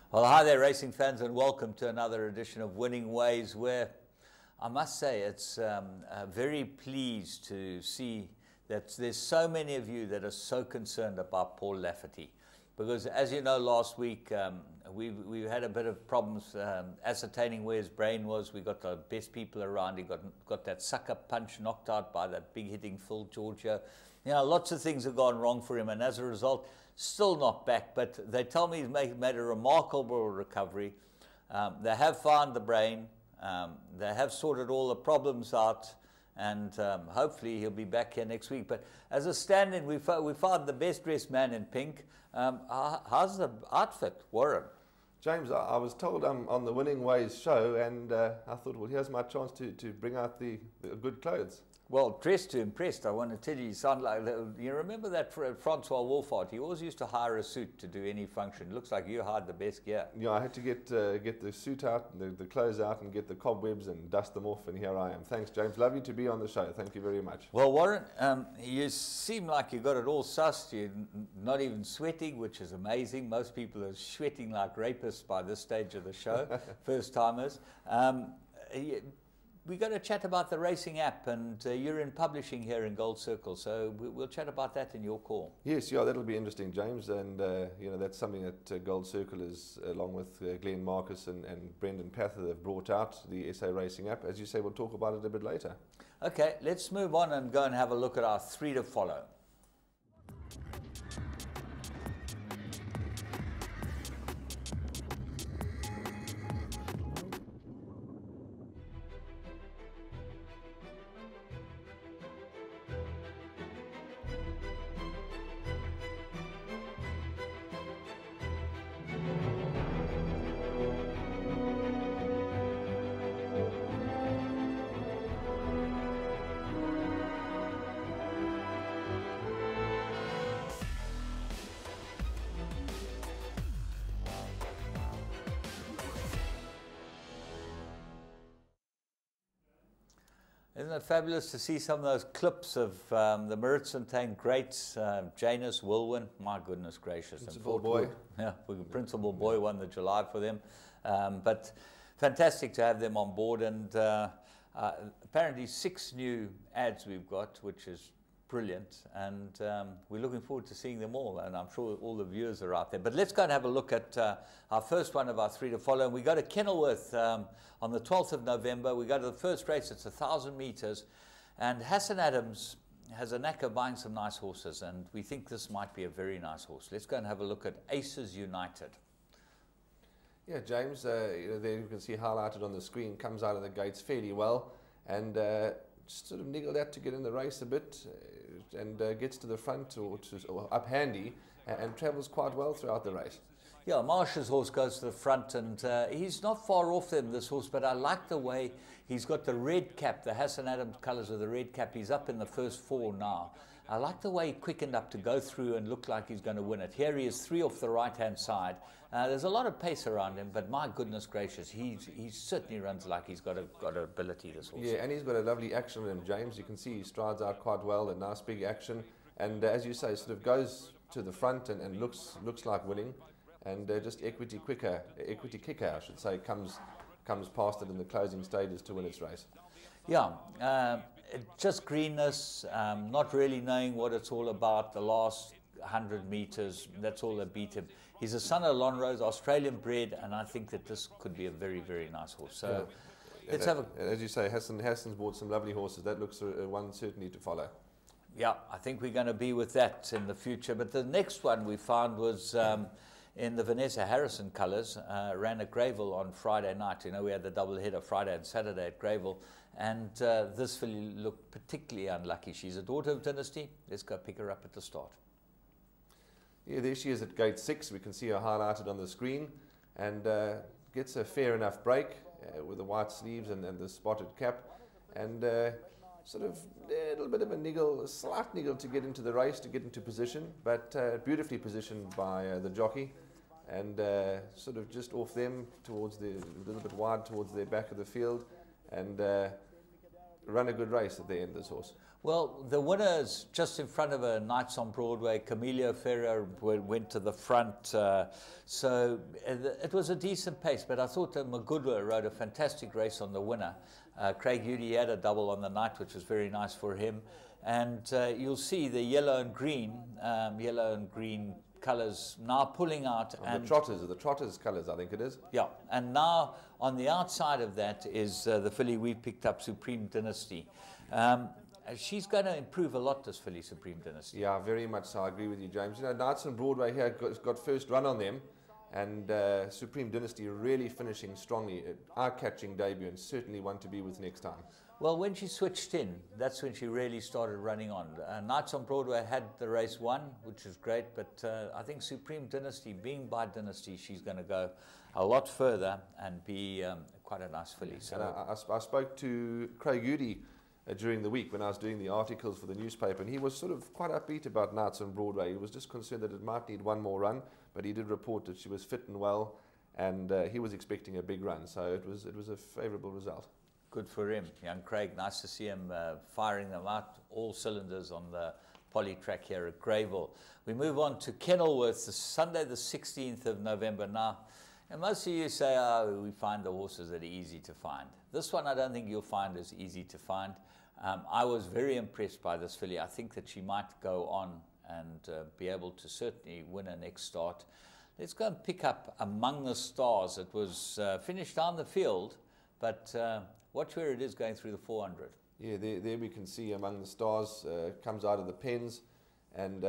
Well, hi there, racing fans, and welcome to another edition of Winning Ways, where I must say it's very pleased to see that there's so many of you that are so concerned about Paul Lafferty. Because as you know, last week we had a bit of problems ascertaining where his brain was. We got the best people around. He got that sucker punch knocked out by that big hitting Phil Georgia. You know, lots of things have gone wrong for him, and as a result, still not back. But they tell me he's made a remarkable recovery. They have found the brain. They have sorted all the problems out. And hopefully he'll be back here next week. But as a stand-in, we found the best-dressed man in pink. How's the outfit, Warren? James, I was told I'm on the Winning Ways show, and I thought, well, here's my chance to bring out the good clothes. Well, dressed to impressed, I want to tell you, you sound like, you remember that Francois Wolfart? He always used to hire a suit to do any function. Looks like you hired the best gear. Yeah, I had to get the suit out, the clothes out, and get the cobwebs and dust them off, and here I am. Thanks, James. Lovely to be on the show. Thank you very much. Well, Warren, you seem like you got it all sussed. You're not even sweating, which is amazing. Most people are sweating like rapists by this stage of the show, first-timers. We're going to chat about the racing app, and you're in publishing here in Gold Circle, so we'll chat about that in your call. Yes, yeah, that'll be interesting, James, and you know, that's something that Gold Circle is, along with Glenn Marcus and Brendan Pather, have brought out, the SA Racing app. As you say, we'll talk about it a bit later. Okay, let's move on and go and have a look at our 3 to follow. Isn't it fabulous to see some of those clips of the Maritime greats, Janus, Wilwin, my goodness gracious. Principal Boy. Yeah, Principal Boy won the July for them. But fantastic to have them on board, and apparently 6 new ads we've got, which is brilliant, and we're looking forward to seeing them all, and I'm sure all the viewers are out there. But let's go and have a look at our first one of our 3 to follow. And we go to Kenilworth on the 12th of November. We go to the first race. It's 1,000 meters, and Hassan Adams has a knack of buying some nice horses, and we think this might be a very nice horse. Let's go and have a look at Aces United. Yeah, James, you know, there you can see highlighted on the screen, comes out of the gates fairly well, and just sort of niggled out to get in the race a bit, and gets to the front or up handy, and travels quite well throughout the race. Yeah, Marsh's horse goes to the front, and he's not far off them, this horse, but I like the way he's got the red cap, the Hassan Adams colours of the red cap. He's up in the first 4 now. I like the way he quickened up to go through and look like he's going to win it. Here he is 3 off the right-hand side. There's a lot of pace around him, but my goodness gracious, he certainly runs like he's got an ability, this horse. Yeah, and he's got a lovely action in him, James. You can see he strides out quite well, a nice big action, and as you say, sort of goes to the front and looks like winning, and just equity kicker, I should say, comes past it in the closing stages to win its race. Yeah, just greenness, not really knowing what it's all about. The last 100 meters, that's all that beat him. He's a son of Lonrose, Australian bred, and I think that this could be a very, very nice horse. So yeah, let's have a... As you say, Hassan's bought some lovely horses. That looks one certainly to follow. Yeah, I think we're going to be with that in the future. But the next one we found was in the Vanessa Harrison colours, ran at Greyville on Friday night. You know, we had the double header Friday and Saturday at Greyville, and this filly looked particularly unlucky. She's a daughter of Dynasty. Let's go pick her up at the start. Yeah, there she is at gate 6. We can see her highlighted on the screen, and gets a fair enough break with the white sleeves and the spotted cap, and sort of a little bit of a niggle, a slight niggle to get into the race, to get into position, but beautifully positioned by the jockey, and sort of just off them towards a little bit wide towards the back of the field, and run a good race at the end, this horse. Well, the winners just in front of her, Knights on Broadway, Camilo Ferrer went to the front. So it was a decent pace, but I thought that Magudwa rode a fantastic race on the winner. Craig Hudi had a double on the night, which was very nice for him. And you'll see the yellow and green colours now pulling out. And the trotters colours, I think it is. Yeah, and now on the outside of that is the filly we picked up, Supreme Dynasty. She's going to improve a lot, this filly, Supreme Dynasty. Yeah, very much so. I agree with you, James. You know, Knights on Broadway here got first run on them, and Supreme Dynasty really finishing strongly. Eye-catching debut, and certainly one to be with next time. Well, when she switched in, that's when she really started running on. Knights on Broadway had the race won, which is great, but I think Supreme Dynasty, being by Dynasty, she's going to go a lot further and be quite a nice filly. So I spoke to Craig Hudi during the week when I was doing the articles for the newspaper, and he was sort of quite upbeat about Knights on Broadway. He was just concerned that it might need one more run, but he did report that she was fit and well, and he was expecting a big run, so it was a favourable result. Good for him, young Craig. Nice to see him firing them out, all cylinders on the poly track here at Greyville. We move on to Kenilworth, the Sunday the 16th of November. Now, and most of you say, oh, we find the horses that are easy to find. This one I don't think you'll find as easy to find. I was very impressed by this filly. I think that she might go on and be able to certainly win her next start. Let's go and pick up Among the Stars. It was finished down the field, but watch where it is going through the 400. Yeah, there we can see Among the Stars comes out of the pens, and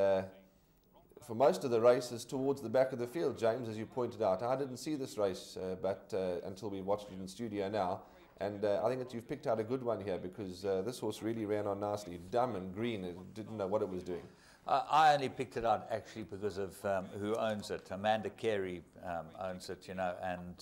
for most of the races towards the back of the field, James, as you pointed out. I didn't see this race but until we watched it in studio now. And I think that you've picked out a good one here, because this horse really ran on nicely. Dumb and green, it didn't know what it was doing. I only picked it out actually because of who owns it. Amanda Carey owns it, you know, and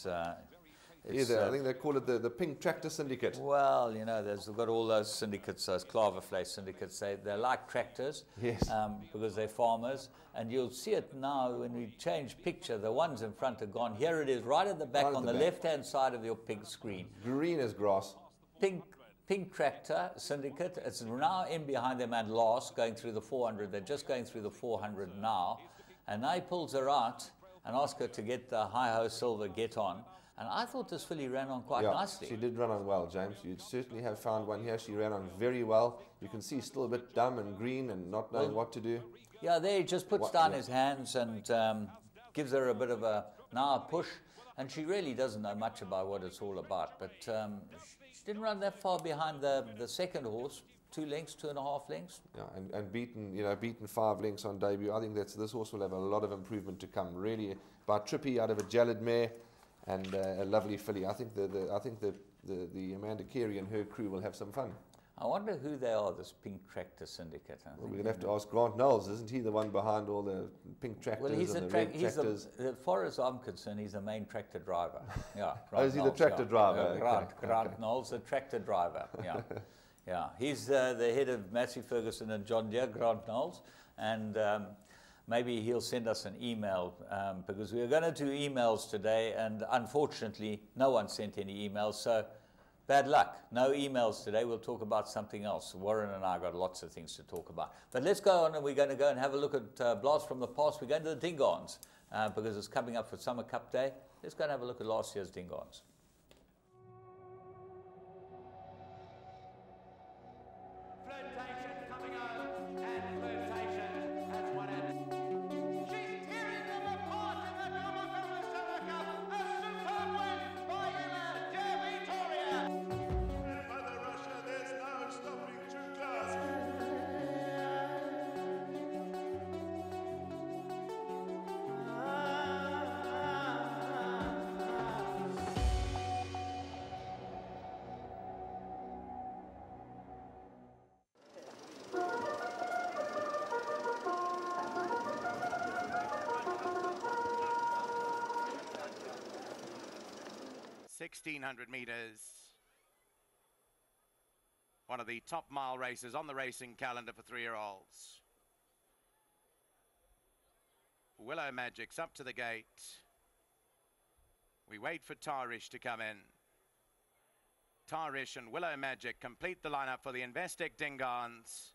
I think they call it the Pink Tractor Syndicate. Well, you know, they've got all those syndicates, those Klavervleis syndicates. They're like tractors, yes, because they're farmers. And you'll see it now when we change picture. The ones in front are gone. Here it is, right at the back, on the left-hand side of your pink screen. Green as grass. Pink Tractor Syndicate. It's now in behind them and last, going through the 400. They're just going through the 400 now. And now he pulls her out and asks her to get the Hi-Ho Silver get on. And I thought this filly ran on quite nicely. She did run on well, James. You'd certainly have found one here. She ran on very well. You can see still a bit dumb and green and not knowing what to do. Yeah, there he just puts down his hands and gives her a bit of a push. And she really doesn't know much about what it's all about. But she didn't run that far behind the second horse. 2 lengths, 2.5 lengths. Yeah, and beaten 5 lengths on debut. I think this horse will have a lot of improvement to come. Really, about Trippy out of a Jalid mare. And a lovely filly. I think the Amanda Carey and her crew will have some fun. I wonder who they are, this Pink Tractor Syndicate. Well, we're going to have to ask Grant Knowles. Isn't he the one behind all the pink tractors and the red tractors? As far as I'm concerned, he's the main tractor driver. Yeah. Is he the tractor driver? Grant Knowles, the tractor driver. Yeah. Yeah. He's the head of Massey Ferguson and John Deere, Grant Knowles. And maybe he'll send us an email, because we were going to do emails today, and unfortunately, no one sent any emails, so bad luck. No emails today. We'll talk about something else. Warren and I got lots of things to talk about. But let's go on, and we're going to go and have a look at Blast from the Past. We're going to the Dingons, because it's coming up for Summer Cup Day. Let's go and have a look at last year's Dingons. $1,600 meters. One of the top mile races on the racing calendar for 3-year-olds. Willow Magic's up to the gate. We wait for Tarish to come in. Tarish and Willow Magic complete the lineup for the Investec Dingons.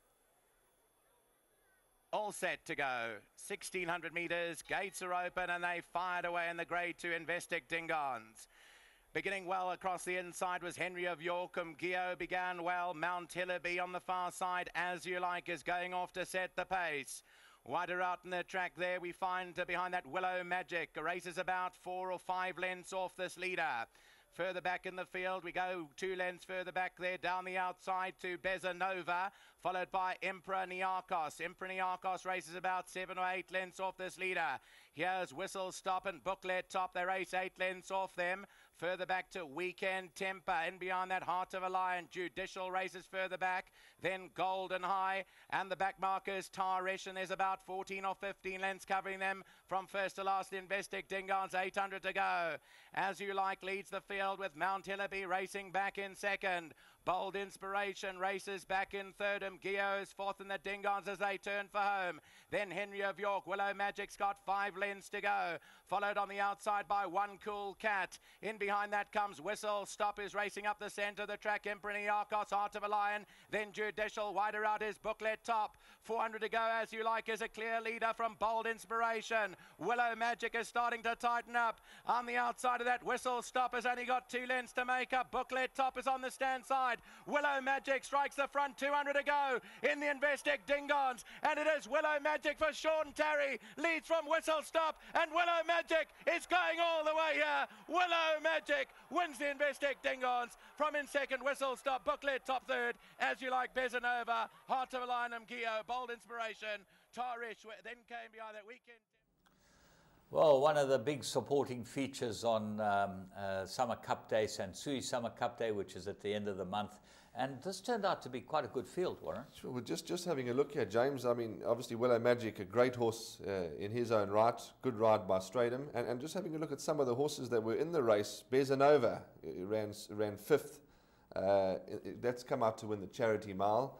All set to go. 1,600 metres, gates are open and they fired away in the Grade 2 Investec Dingons. Beginning well across the inside was Henry of York. Gio began well. Mount Hillaby on the far side, As You Like, is going off to set the pace. Wider out in the track there, we find behind that Willow Magic. Races about 4 or 5 lengths off this leader. Further back in the field, we go 2 lengths further back there, down the outside to Bezanova, followed by Emperor Niarchos. Emperor Niarchos races about 7 or 8 lengths off this leader. Here's Whistle Stop and Booklet Top. They race 8 lengths off them. Further back to Weekend Temper. In beyond that, Heart of a Lion. Judicial races further back. Then Golden High. And the back markers, Tarish. And there's about 14 or 15 lengths covering them from first to last. Investec Dingons, 800 to go. As You Like leads the field with Mount Hillaby racing back in second. Bold Inspiration races back in third. Gio's fourth in the Dingons as they turn for home. Then Henry of York. Willow Magic's got 5 lengths to go. Followed on the outside by One Cool Cat. In behind that comes Whistle Stop, is racing up the centre of the track. Emperor Niarchos, Heart of a Lion. Then Judicial. Wider out is Booklet Top. 400 to go. As You Like is a clear leader from Bold Inspiration. Willow Magic is starting to tighten up. On the outside of that, Whistle Stop has only got 2 lengths to make up. Booklet Top is on the stand side. Willow Magic strikes the front. 200 to go in the Investec Dingons. And it is Willow Magic for Sean Terry. Leads from Whistle Stop. And Willow Magic is going all the way here. Willow Magic wins the Investec Dingons. From in second, Whistle Stop. Booklet Top third. As You Like, Bezanova. Heart of a Lion, Gio. Bold Inspiration. Tarish then came behind that Weekend. Well, one of the big supporting features on Summer Cup Day, Sansui Summer Cup Day, which is at the end of the month. And this turned out to be quite a good field, Warren. Sure, well, just having a look here, James. I mean, obviously Willow Magic, a great horse in his own right. Good ride by Stratham. And just having a look at some of the horses that were in the race. Bezanova ran 5th. That's come out to win the Charity Mile.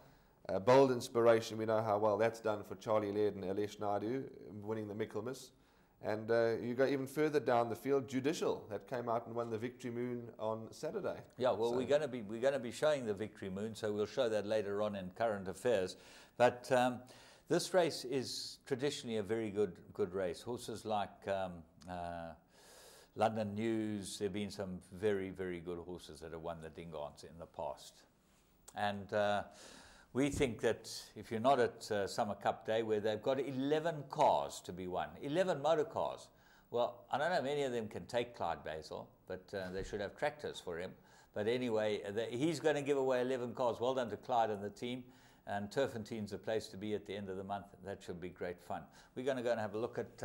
Bold Inspiration, we know how well that's done for Charlie Laird and Alesh Naidu, winning the Michaelmas. And you go even further down the field, Judicial, that came out and won the Victory Moon on Saturday. Yeah, well, so we're going to be showing the Victory Moon, so we'll show that later on in Current Affairs. But this race is traditionally a very good race. Horses like London News, there have been some very good horses that have won the Dingons in the past, and we think that if you're not at Summer Cup Day, where they've got 11 cars to be won, 11 motor cars. Well, I don't know, many of them can take Clyde Basil, but they should have tractors for him. But anyway, he's going to give away 11 cars. Well done to Clyde and the team. And Turfentine's a place to be at the end of the month. That should be great fun. We're going to go and have a look at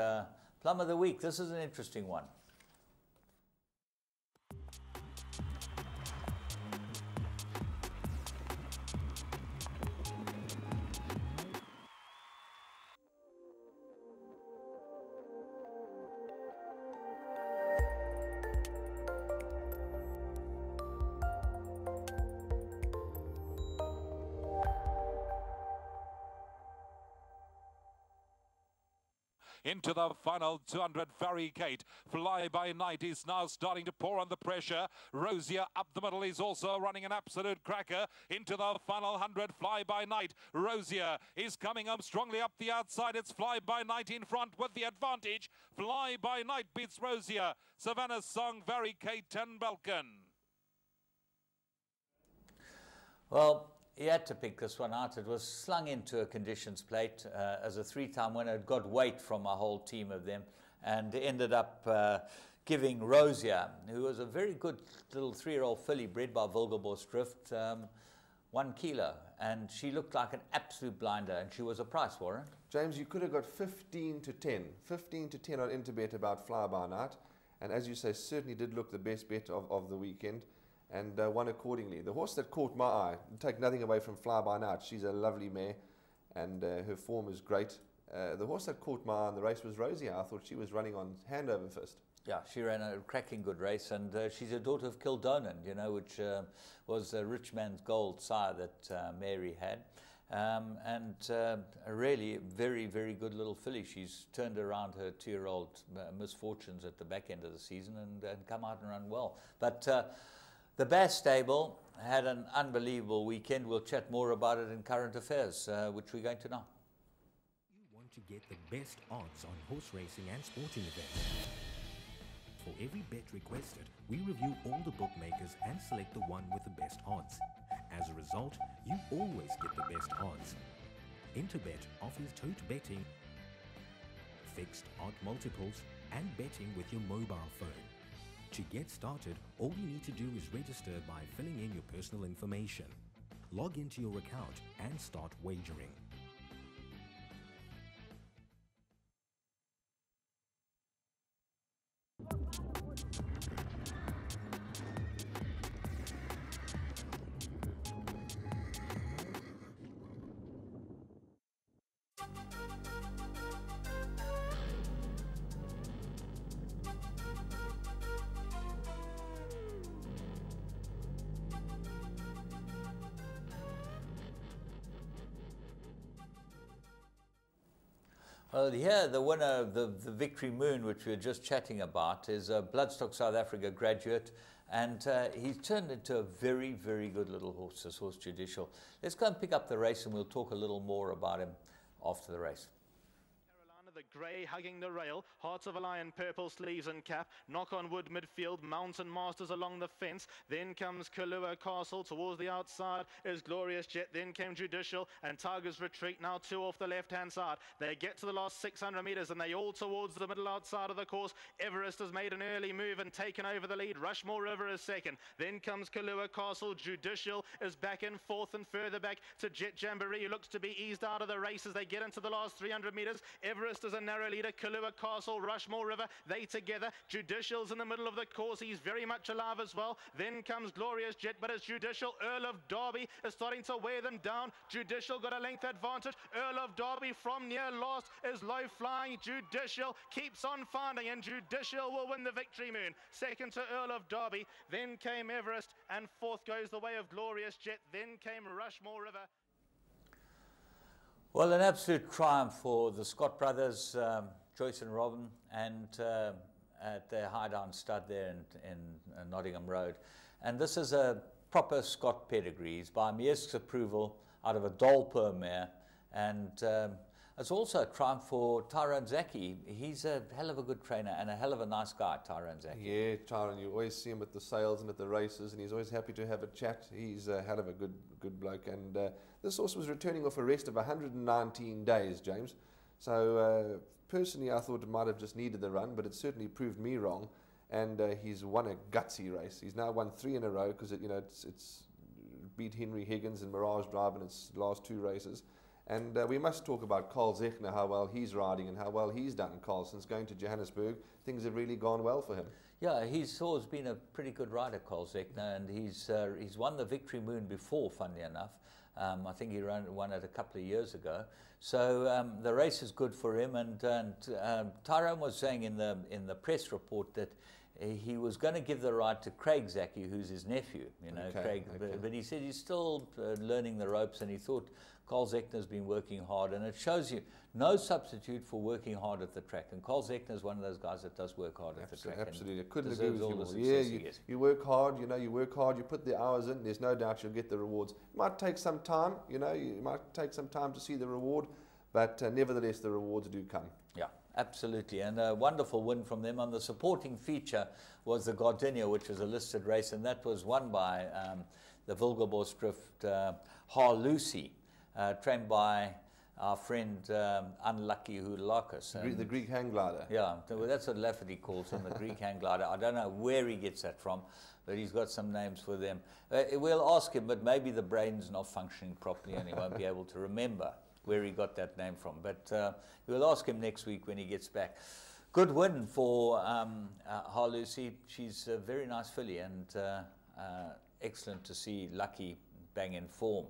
Plum of the Week. This is an interesting one. Into the final 200, Varicate. Fly By Night is now starting to pour on the pressure. Rosier up the middle is also running an absolute cracker. Into the final 100, Fly By Night. Rosier is coming up strongly up the outside. It's Fly By Night in front with the advantage. Fly By Night beats Rosier. Savannah's Song, Varicate and Balkan. Well, he had to pick this one out. It was slung into a conditions plate as a 3-time winner. It got weight from a whole team of them and ended up giving Rosier, who was a very good little 3-year-old filly bred by Wilgeborst Drift, 1 kilo. And she looked like an absolute blinder, and she was a price, Warren. James, you could have got 15 to 10. 15 to 10 on Interbet about Fly By Night. And as you say, certainly did look the best bet of the weekend. And won accordingly. The horse that caught my eye, take nothing away from Fly By Night, she's a lovely mare and her form is great. The horse that caught my eye in the race was Rosie. I thought she was running on hand over fist. Yeah, she ran a cracking good race, and she's a daughter of Kildonan, you know, which was a rich man's gold sire that Mary had. And a really very good little filly. She's turned around her 2-year-old misfortunes at the back end of the season and come out and run well. But The Bass Stable had an unbelievable weekend. We'll chat more about it in current affairs, which we're going to now. You want to get the best odds on horse racing and sporting events. For every bet requested, we review all the bookmakers and select the one with the best odds. As a result, you always get the best odds. Interbet offers tote betting, fixed odd multiples, and betting with your mobile phone. To get started, all you need to do is register by filling in your personal information. Log into your account and start wagering. Well, here, the winner of the Victory Moon, which we were just chatting about, is a Bloodstock South Africa graduate, and he's turned into a very, very good little horse, this horse Judicial. Let's go and pick up the race, and we'll talk a little more about him after the race. The grey hugging the rail, Hearts of a Lion, purple sleeves and cap, Knock on Wood midfield, Mountain Masters along the fence, then comes Kalua Castle, towards the outside is Glorious Jet, then came Judicial, and Tiger's Retreat, now two off the left hand side. They get to the last 600 metres and they all towards the middle outside of the course. Everest has made an early move and taken over the lead. Rushmore River is second, then comes Kalua Castle. Judicial is back in fourth, and further back to Jet Jamboree, who looks to be eased out of the race as they get into the last 300 metres. Everest is a narrow leader, Kalua Castle, Rushmore River, they together. Judicial's in the middle of the course, he's very much alive as well. Then comes Glorious Jet, but it's Judicial. Earl of Derby is starting to wear them down. Judicial got a length advantage. Earl of Derby from near last is low flying. Judicial keeps on finding, and Judicial will win the Victory Moon. Second to Earl of Derby, then came Everest, and fourth goes the way of Glorious Jet, then came Rushmore River. Well, an absolute triumph for the Scott brothers, Joyce and Robin, and at their Highdown stud there in Nottingham Road. And this is a proper Scott pedigree. He's by Miesk's approval out of a Dolper mare. And it's also a triumph for Tyrone Zaki. He's a hell of a good trainer and a hell of a nice guy, Tyrone Zaki. Yeah, Tyrone, you always see him at the sales and at the races, and he's always happy to have a chat. He's a hell of a good bloke. And this horse was returning off a rest of 119 days, James. So personally, I thought it might have just needed the run, but it certainly proved me wrong. And he's won a gutsy race. He's now won 3 in a row because it's beat Henry Higgins and Mirage Drive in its last 2 races. And we must talk about Carl Zechner, how well he's riding and how well he's done, Carl. Since going to Johannesburg, things have really gone well for him. Yeah, he's always been a pretty good rider, Carl Zechner, and he's won the Victory Moon before, funnily enough. I think he won it a couple of years ago. So the race is good for him. And Tyrone was saying in the press report that he was going to give the ride to Craig Zaki, who's his nephew, Craig. But he said he's still learning the ropes, and he thought Carl Zechner's been working hard, and it shows you no substitute for working hard at the track. And Carl Zechner is one of those guys that does work hard at the track. Absolutely, I couldn't agree with you more. Yeah, you work hard, you work hard, you put the hours in, there's no doubt you'll get the rewards. It might take some time, you might take some time to see the reward, but nevertheless the rewards do come. Yeah, absolutely, and a wonderful win from them. On the supporting feature was the Gardenia, which was a listed race, and that was won by the Wilgerbosdrift Ha Lucy, trained by our friend Unlucky Houdalakis. The Greek hang glider. Yeah, that's what Lafferty calls him, the Greek hang glider. I don't know where he gets that from, but he's got some names for them. We'll ask him, but maybe the brain's not functioning properly and he won't be able to remember where he got that name from. But we'll ask him next week when he gets back. Good win for Ha Lucy. She's a very nice filly, and excellent to see Lucky bang in form.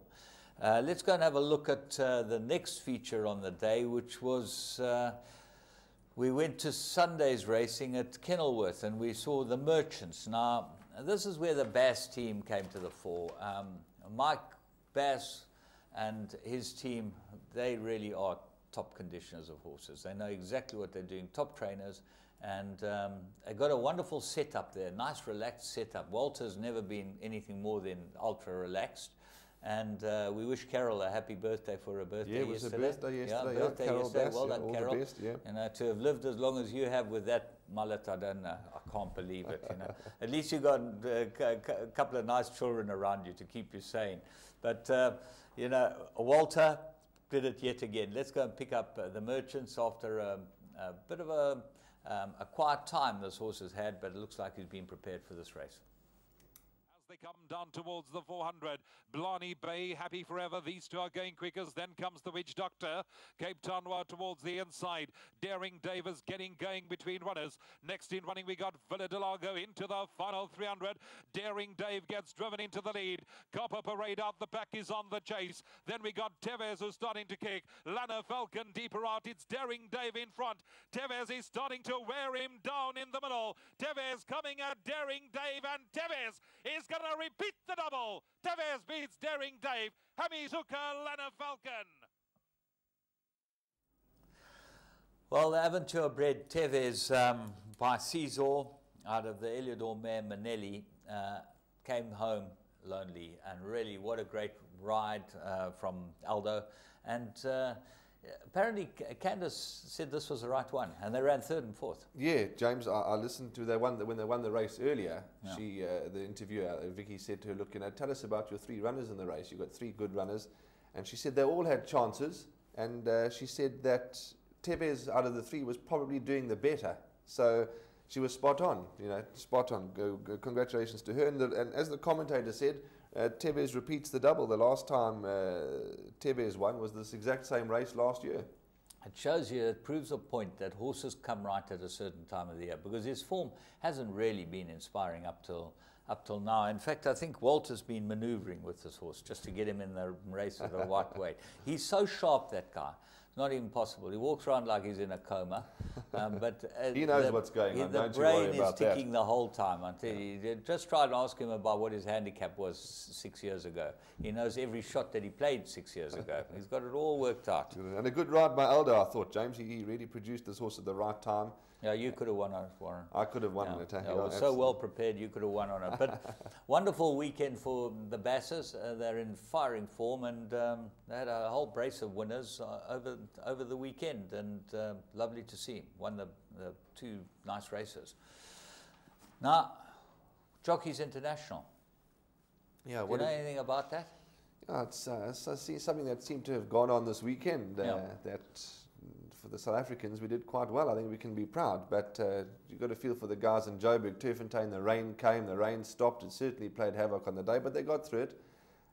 Let's go and have a look at the next feature on the day, which was we went to Sunday's racing at Kenilworth, and we saw the Merchants. Now, this is where the Bass team came to the fore. Mike Bass and his team, they really are top conditioners of horses. They know exactly what they're doing, top trainers, And they got a wonderful setup there, nice relaxed setup. Walter's never been anything more than ultra relaxed. And we wish Carol a happy birthday for her birthday yesterday. Yeah, it was her birthday yesterday. Yeah, birthday Carol yesterday. Bass, Well done, all Carol. the best, yeah. You know, to have lived as long as you have with that mullet, I don't know. I can't believe it, you know. At least you got a couple of nice children around you to keep you sane. But, you know, Walter did it yet again. Let's go and pick up the Merchants after a bit of a quiet time this horse has had, but it looks like he's been prepared for this race. They come down towards the 400. Blarney Bay, Happy Forever. These two are going quickers. Then comes the Witch Doctor. Cape Town towards the inside. Daring Davis getting going between runners. Next in running, we got Villa de Largo into the final 300. Daring Dave gets driven into the lead. Copper Parade out the back is on the chase. Then we got Tevez who's starting to kick. Lana Falcon deeper out. It's Daring Dave in front. Tevez is starting to wear him down in the middle. Tevez coming at Daring Dave, and Tevez is going to repeat the double. Tevez beats Daring Dave. Hamizuka, Lana Falcon. Well, the Aventure bred Tevez by Caesar out of the Eliodor mare Manelli came home lonely, and really what a great ride from Aldo. And apparently Candace said this was the right one, and they ran third and fourth. Yeah, James, I listened to when they won the race earlier. Yeah. She, the interviewer, Vicky, said to her, look, you know, tell us about your three runners in the race. You've got three good runners. And she said they all had chances, and she said that Tevez out of the three was probably doing the better. So she was spot on, you know, spot on. Congratulations to her. And as the commentator said, Tevez repeats the double. The last time Tevez won was this exact same race last year. It shows you, it proves a point that horses come right at a certain time of the year, because his form hasn't really been inspiring up till now. In fact, I think Walter's been manoeuvring with this horse just to get him in the race at the right weight. He's so sharp, that guy. It's not even possible. He walks around like he's in a coma. But he knows what's going on. The brain is ticking the whole time. I tell you, just try and ask him about what his handicap was 6 years ago. He knows every shot that he played 6 years ago. He's got it all worked out. And a good ride by Aldo, I thought, James. He really produced this horse at the right time. Yeah, you could have won on it, Warren. I could have won on it. Yeah, was so well prepared, you could have won on it. But wonderful weekend for the Basses. They're in firing form, and they had a whole brace of winners over the weekend, and lovely to see. Won the two nice races. Now, Jockeys International. Yeah, Do you know anything about that? Yeah, it's something that seemed to have gone on this weekend. That for the South Africans, we did quite well. I think we can be proud. But you've got to feel for the guys in Joburg, Turffontein. The rain came, the rain stopped. It certainly played havoc on the day, but they got through it.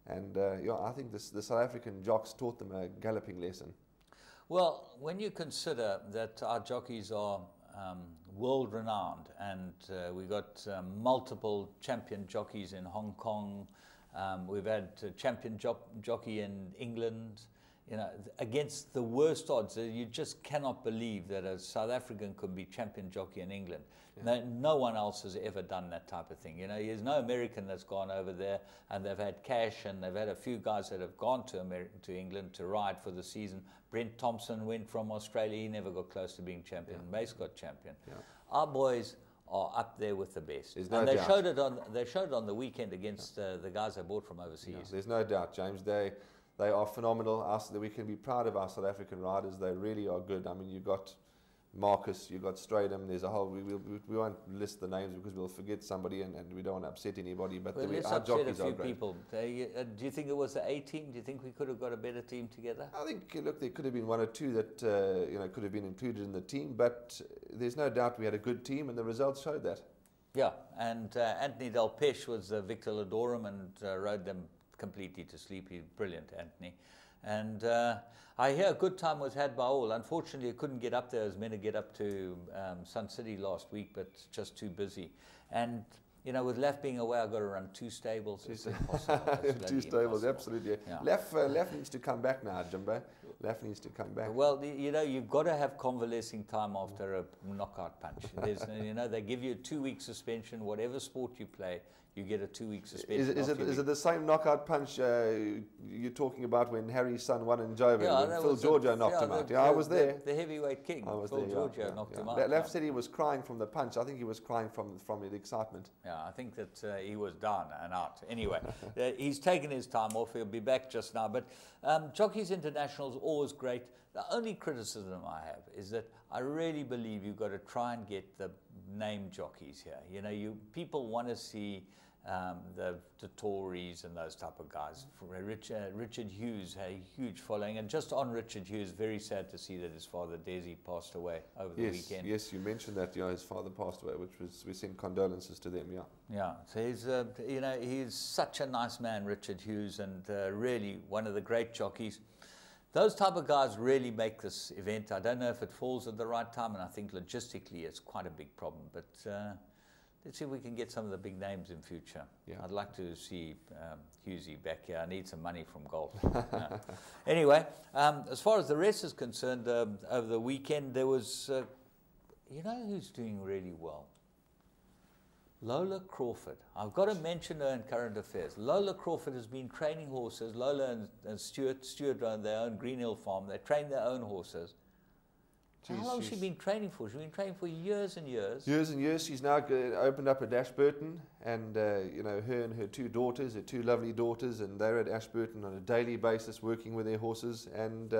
And yeah, I think the South African jocks taught them a galloping lesson. Well, when you consider that our jockeys are world-renowned, and we got multiple champion jockeys in Hong Kong, we've had a champion jockey in England, you know, against the worst odds. You just cannot believe that a South African could be champion jockey in England. Yeah. No one else has ever done that type of thing. You know, there's no American that's gone over there, and they've had cash, and they've had a few guys that have gone to England to ride for the season. Brent Thompson went from Australia. He never got close to being champion. Yeah. Mace got champion. Yeah. Our boys are up there with the best. There's no and they doubt. showed it on the weekend against the guys they bought from overseas. Yeah, there's no doubt, James. They are phenomenal. We can be proud of our South African riders. They really are good. I mean, you've got Marcus, you've got Stradum. There's a whole. We won't list the names because we'll forget somebody, and we don't want to upset anybody. But our jockeys are great. People. Do you think it was the A team? Do you think we could have got a better team together? I think, look, there could have been one or two that could have been included in the team. But there's no doubt we had a good team, and the results showed that. Yeah, and Anthony Del Pesh was Victor Ladorum and rode them completely to sleep. He's brilliant, Anthony. And I hear a good time was had by all. Unfortunately, I couldn't get up there. I was meant to get up to Sun City last week, but just too busy. And, you know, with Laf being away, I've got to run two stables. It's impossible. Two stables, absolutely. Yeah. Laf needs to come back now, Jimbo. Laf needs to come back. Well, you know, you've got to have convalescing time after a knockout punch. You know, they give you a 2-week suspension. Whatever sport you play, you get a 2-week suspension. Is it the same knockout punch you're talking about when Harry's son won in Joburg? Yeah, when Phil Georgia knocked him out. I was there. The heavyweight king, Phil Georgia, knocked him out. Laf said he was crying from the punch. I think he was crying from the excitement. Yeah, I think that he was down and out. Anyway, he's taken his time off. He'll be back just now. But Jockeys International is always great. The only criticism I have is that I really believe you've got to try and get the name jockeys here. You know, people want to see the Tories and those type of guys. Richard Hughes had a huge following, and just on Richard Hughes, very sad to see that his father Desi passed away over the weekend. Yes, you mentioned that. Yeah, his father passed away, we send condolences to them. Yeah. Yeah. So he's you know, he's such a nice man, Richard Hughes, and really one of the great jockeys. Those type of guys really make this event. I don't know if it falls at the right time, and I think logistically it's quite a big problem, but. Let's see if we can get some of the big names in future. Yeah. I'd like to see Hughesy back here. I need some money from Gold. Anyway, as far as the rest is concerned, over the weekend there was, you know who's doing really well? Lola Crawford. I've got to mention her in current affairs. Lola Crawford has been training horses. Lola and Stuart own their own Green Hill farm. They train their own horses. How long has she been training for? She's been training for years and years. Years and years. She's now opened up at Ashburton, and you know, her and her 2 daughters, her 2 lovely daughters, and they're at Ashburton on a daily basis working with their horses. And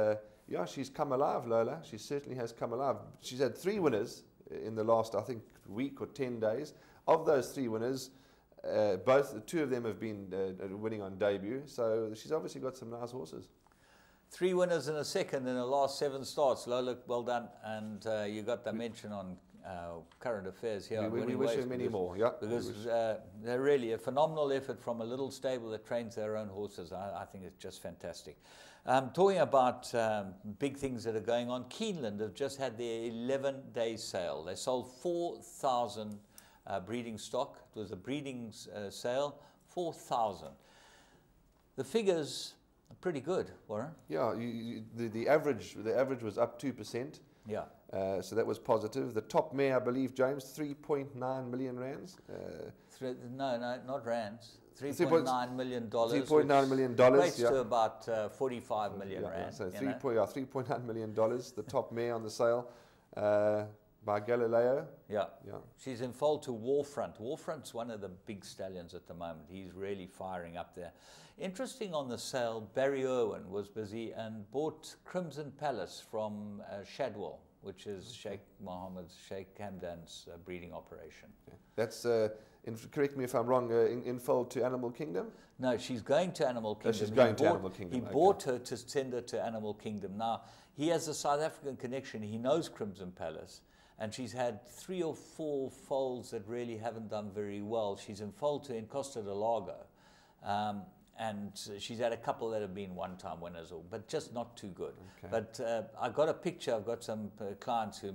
yeah, she's come alive, Lola. She certainly has come alive. She's had 3 winners in the last, I think, week or 10 days. Of those 3 winners, 2 of them have been winning on debut. So she's obviously got some nice horses. 3 winners in a second in the last 7 starts. Lola, well done. And you got the mention on current affairs here. We wish her many more. Yeah, because they're really a phenomenal effort from a little stable that trains their own horses. I think it's just fantastic. Talking about big things that are going on, Keeneland have just had their 11-day sale. They sold 4,000 breeding stock. It was a breeding sale, 4,000. The figures... pretty good, Warren. Yeah, the average was up 2%. Yeah. So that was positive. The top mare, I believe, James, 3.9 million rands. No, not rands. $3.9 million. $3.9 million. Equates to about 45 million rand. So $3.9 million. The top mare on the sale by Galileo. Yeah. She's in foal to Warfront. Warfront's one of the big stallions at the moment. He's really firing up there. Interesting on the sale, Barry Irwin was busy and bought Crimson Palace from Shadwell, which is Sheikh Hamdan's breeding operation. Okay. That's, correct me if I'm wrong, in foal to Animal Kingdom? No, she's going to Animal Kingdom. She's going to Animal Kingdom. He bought her to send her to Animal Kingdom. Now, he has a South African connection. He knows Crimson Palace. And she's had 3 or 4 foals that really haven't done very well. She's in foal to Encosta de Lago. And she's had a couple that have been one-time winners, but just not too good. Okay. But I got a picture. I've got some clients who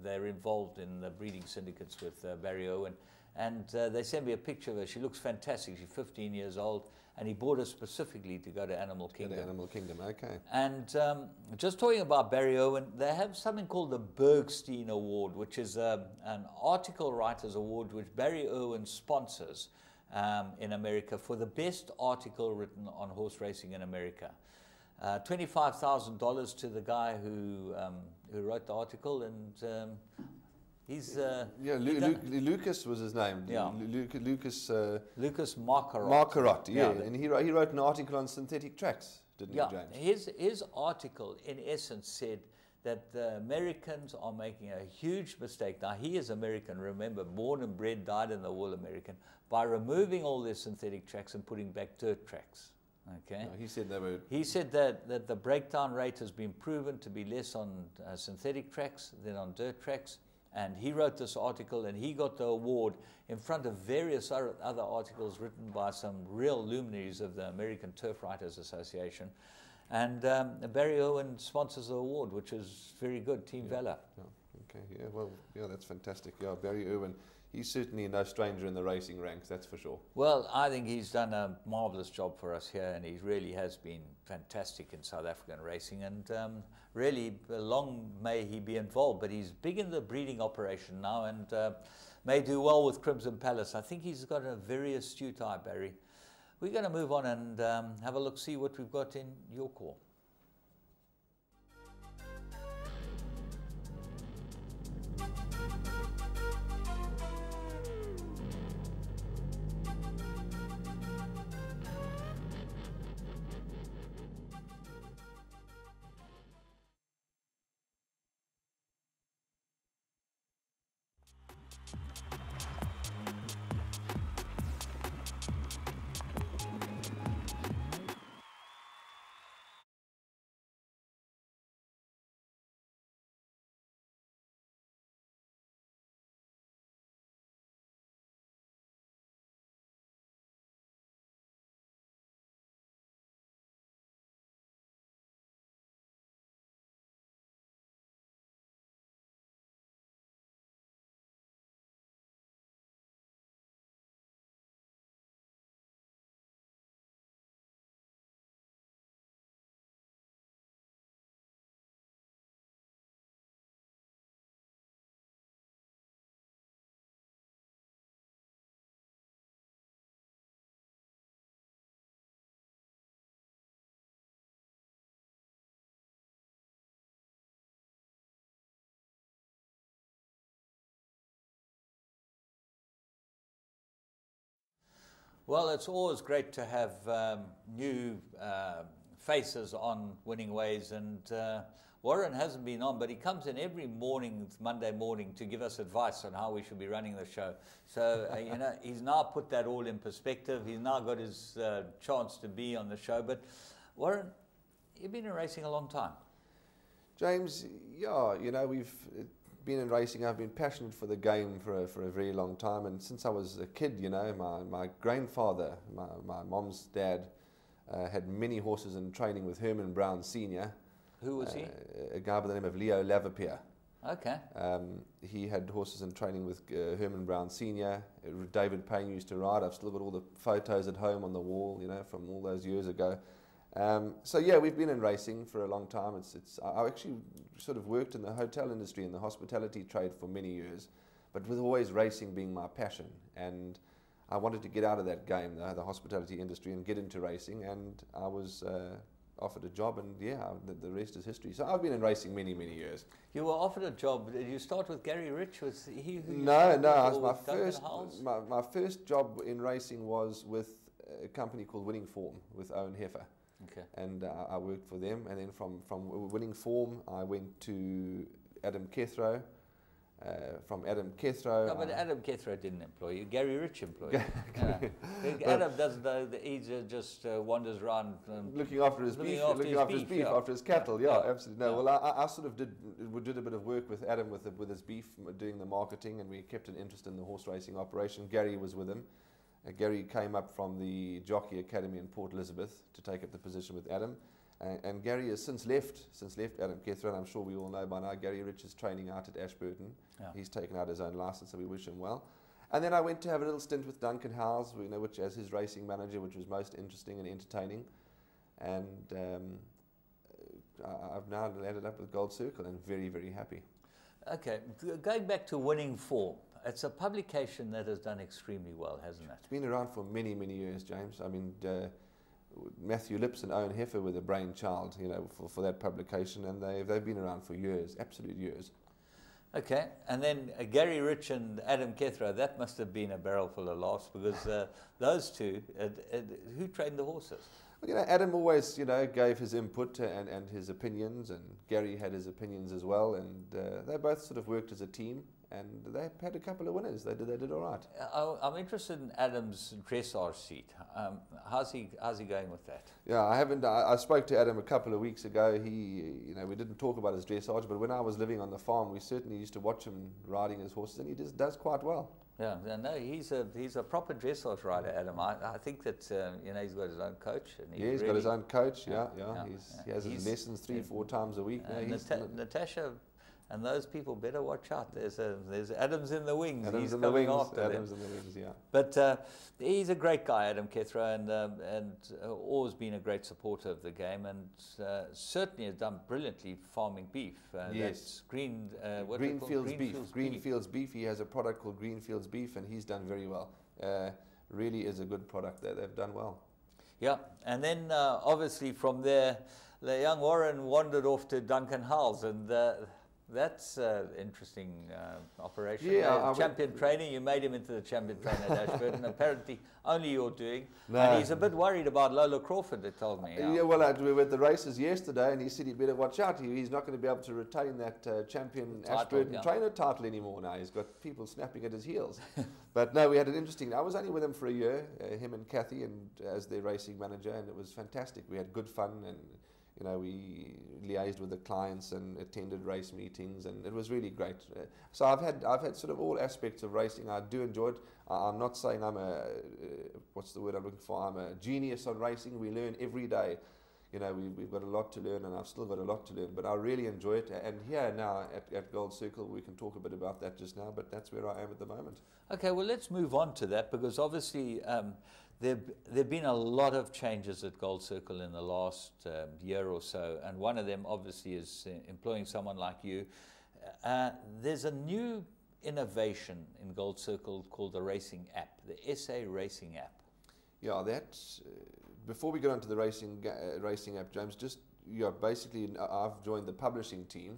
they're involved in the breeding syndicates with Barry Irwin, and they sent me a picture of her. She looks fantastic. She's 15 years old, and he bought her specifically to go to Animal Kingdom. Animal Kingdom, okay. And just talking about Barry Irwin, they have something called the Bergstein Award, which is an article writers award which Barry Irwin sponsors. In America for the best article written on horse racing in America. $25,000 to the guy who wrote the article, and he's Lucas was his name. Yeah. Lucas Marquardt. Marquardt, yeah. And he wrote an article on synthetic tracks, didn't he, James? His article in essence said that the Americans are making a huge mistake. Now, he is American, remember, born and bred, dyed in the wool American, by removing all their synthetic tracks and putting back dirt tracks. Okay. No, he said they were. He said that the breakdown rate has been proven to be less on synthetic tracks than on dirt tracks. And he wrote this article, and he got the award in front of various other articles written by some real luminaries of the American Turf Writers Association. And Barry Irwin sponsors the award, which is very good, Team Valor. Yeah. Okay, yeah, well, yeah, that's fantastic. Yeah, Barry Irwin. he's certainly no stranger in the racing ranks, that's for sure. Well, I think he's done a marvellous job for us here, and he really has been fantastic in South African racing, and really long may he be involved. But he's big in the breeding operation now, and may do well with Crimson Palace. I think he's got a very astute eye, Barry. We're going to move on and have a look, see what we've got in your call. Well, it's always great to have new faces on Winning Ways, and Warren hasn't been on, but he comes in every morning, Monday morning, to give us advice on how we should be running the show. So, you know, he's now put that all in perspective. He's now got his chance to be on the show. But Warren, you've been in racing a long time. James, yeah, you know, we've been in racing. I've been passionate for the game for a very long time, and since I was a kid, you know, my grandfather, my mom's dad, had many horses in training with Herman Brown Sr. Who was he? A guy by the name of Leo Lavapierre. Okay. He had horses in training with Herman Brown Sr. David Payne used to ride. I've still got all the photos at home on the wall, you know, from all those years ago. So yeah, we've been in racing for a long time. I actually sort of worked in the hotel industry and the hospitality trade for many years, but with always racing being my passion. And I wanted to get out of that game, the hospitality industry, and get into racing. And I was offered a job, and yeah, the rest is history. So I've been in racing many, many years. You were offered a job. Did you start with Gary Rich? Was he who? No. My first job in racing was with a company called Winning Form with Owen Heffer. Okay. And I worked for them, and then from Winning Form I went to Adam Kethrow. From Adam Kethrow... No, but Adam Kethrow didn't employ you. Gary Rich employed you. Adam doesn't know, he just wanders around... looking after his beef, yeah. after his cattle, yeah, yeah. absolutely. No, yeah. Well, I sort of did a bit of work with Adam with his beef, doing the marketing, and we kept an interest in the horse racing operation. Gary was with him. Gary came up from the Jockey Academy in Port Elizabeth to take up the position with Adam. And Gary has since left Adam Kethrow, and I'm sure we all know by now, Gary Rich is training out at Ashburton. Yeah. He's taken out his own license, so we wish him well. And then I went to have a little stint with Duncan Howes, you know, which as his racing manager, which was most interesting and entertaining. And I've now landed up with Gold Circle, and very, very happy. Okay, going back to Winning Form, it's a publication that has done extremely well, hasn't it? It's been around for many, many years, James. I mean, Matthew Lips and Owen Heffer were the brainchild, you know, for that publication, and they've been around for years, absolute years. Okay, and then Gary Rich and Adam Kethrow, that must have been a barrel full of laughs, because those two, who trained the horses? Well, you know, Adam always, you know, gave his input and his opinions, and Gary had his opinions as well, and they both sort of worked as a team. And they had a couple of winners. They did all right. I'm interested in Adam's dressage seat. How's he going with that? Yeah, I haven't. I spoke to Adam a couple of weeks ago. You know, we didn't talk about his dressage, but when I was living on the farm, we certainly used to watch him riding his horses, and he just does quite well. Yeah, no, he's a proper dressage rider, Adam. I think that you know, he's got his own coach. And he's really got his own coach. Yeah. He has his lessons 3-4 times a week. Natasha And those people better watch out. There's Adams in the wings. Adams He's in the coming wings. after Adams them. in the wings, yeah. But he's a great guy, Adam Kethro, and always been a great supporter of the game, and certainly has done brilliantly farming beef. Yes. Greenfields beef. Greenfields beef. He has a product called Greenfields beef, and he's done very well. Really is a good product there. They've done well. Yeah, and then obviously from there, the young Warren wandered off to Duncan Howells, and that's interesting operation. Yeah, champion trainer, you made him into the champion trainer at Ashburton, apparently only you're doing. No. And he's a bit worried about Lola Crawford, they told me. Yeah, well, we were at the races yesterday, and he said he better watch out. He's not going to be able to retain that champion Title, Ashburton trainer title anymore now. He's got people snapping at his heels. But no, we had an interesting. I was only with him for a year, him and Kathy, and as their racing manager, and it was fantastic. We had good fun, and we liaised with the clients and attended race meetings, and it was really great. So I've had sort of all aspects of racing. I do enjoy it. I'm not saying I'm what's the word I'm looking for? I'm a genius on racing. We learn every day. We've got a lot to learn, and I've still got a lot to learn. But I really enjoy it. And here now at Gold Circle, we can talk a bit about that just now. But that's where I am at the moment. Okay, well, let's move on to that, because obviously there've been a lot of changes at Gold Circle in the last year or so, and one of them obviously is employing someone like you. There's a new innovation in Gold Circle called the racing app, the SA Racing app. Yeah, that's before we get onto the racing app, James. Basically, I've joined the publishing team,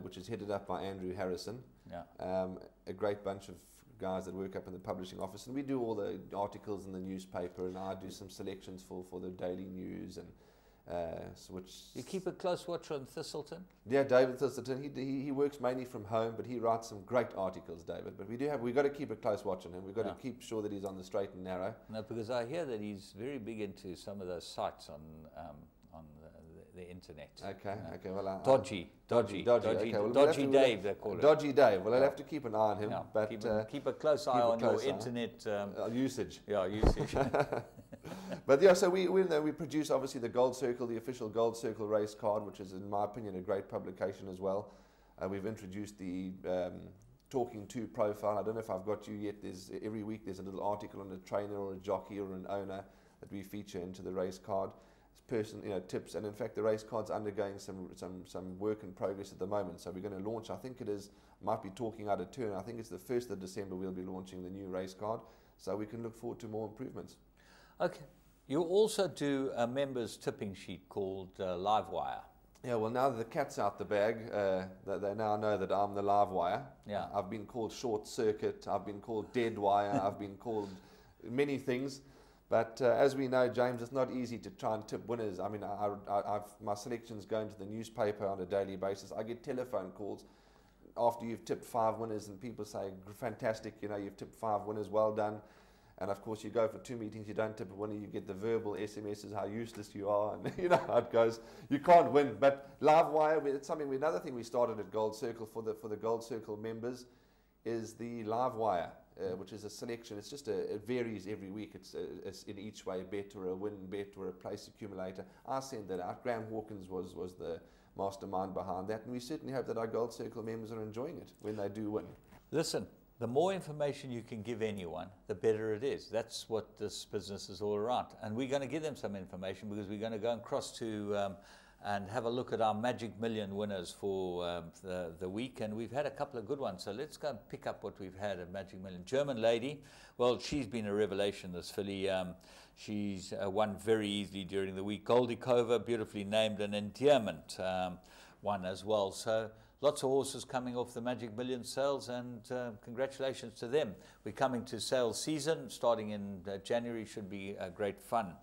which is headed up by Andrew Harrison. Yeah. A great bunch of guys that work up in the publishing office, and we do all the articles in the newspaper, and I do some selections for the daily news, and which you keep a close watch on Thistleton. Yeah, David Thistleton. He works mainly from home, but he writes some great articles, David. But we've got to keep a close watch on him. We've got to keep sure that he's on the straight and narrow. No, because I hear that he's very big into some of those sites on the internet. Okay. Well, dodgy. Okay, well, Dodgy Dave, they call it. Dodgy Dave. Well, I'll have to keep an eye on him. Yeah, but keep a close eye on your internet usage. Yeah, usage. But yeah, so we produce obviously the Gold Circle, the official Gold Circle race card, which is, in my opinion, a great publication as well. We've introduced the Talking To profile. I don't know if I've got you yet. Every week there's a little article on a trainer or a jockey or an owner that we feature into the race card. Tips, and in fact the race card's undergoing some work in progress at the moment. So we're going to launch. I think might be talking out of turn. I think it's the 1st of December we'll be launching the new race card. So we can look forward to more improvements. Okay. You also do a members tipping sheet called Livewire. Yeah, well, now that the cat's out the bag, they now know that I'm the live wire. Yeah. I've been called short circuit, I've been called dead wire, I've been called many things. But as we know, James, it's not easy to try and tip winners. I mean, my selections go into the newspaper on a daily basis. I get telephone calls after you've tipped 5 winners, and people say, fantastic, you've tipped 5 winners, well done. And of course, you go for 2 meetings, you don't tip a winner, you get the verbal SMSs how useless you are, and you know how it goes. You can't win. But live wire, it's another thing we started at Gold Circle for the Gold Circle members is the live wire, which is a selection. It's just it varies every week. It's in each way, a bet or a win bet or a place accumulator. I send that out. Graham Hawkins was the mastermind behind that, and we certainly hope that our Gold Circle members are enjoying it when they do win. Listen, the more information you can give anyone, the better it is. That's what this business is all around. And we're going to give them some information, because we're going to go and cross to and have a look at our Magic Million winners for the week. And we've had a couple of good ones. So let's go and pick up what we've had at Magic Million. German lady, well, she's been a revelation, this filly. She's won very easily during the week. Goldie Cover, beautifully named, and Endearment won as well. So lots of horses coming off the Magic Million sales, and congratulations to them. We're coming to sales season, starting in January, should be great fun.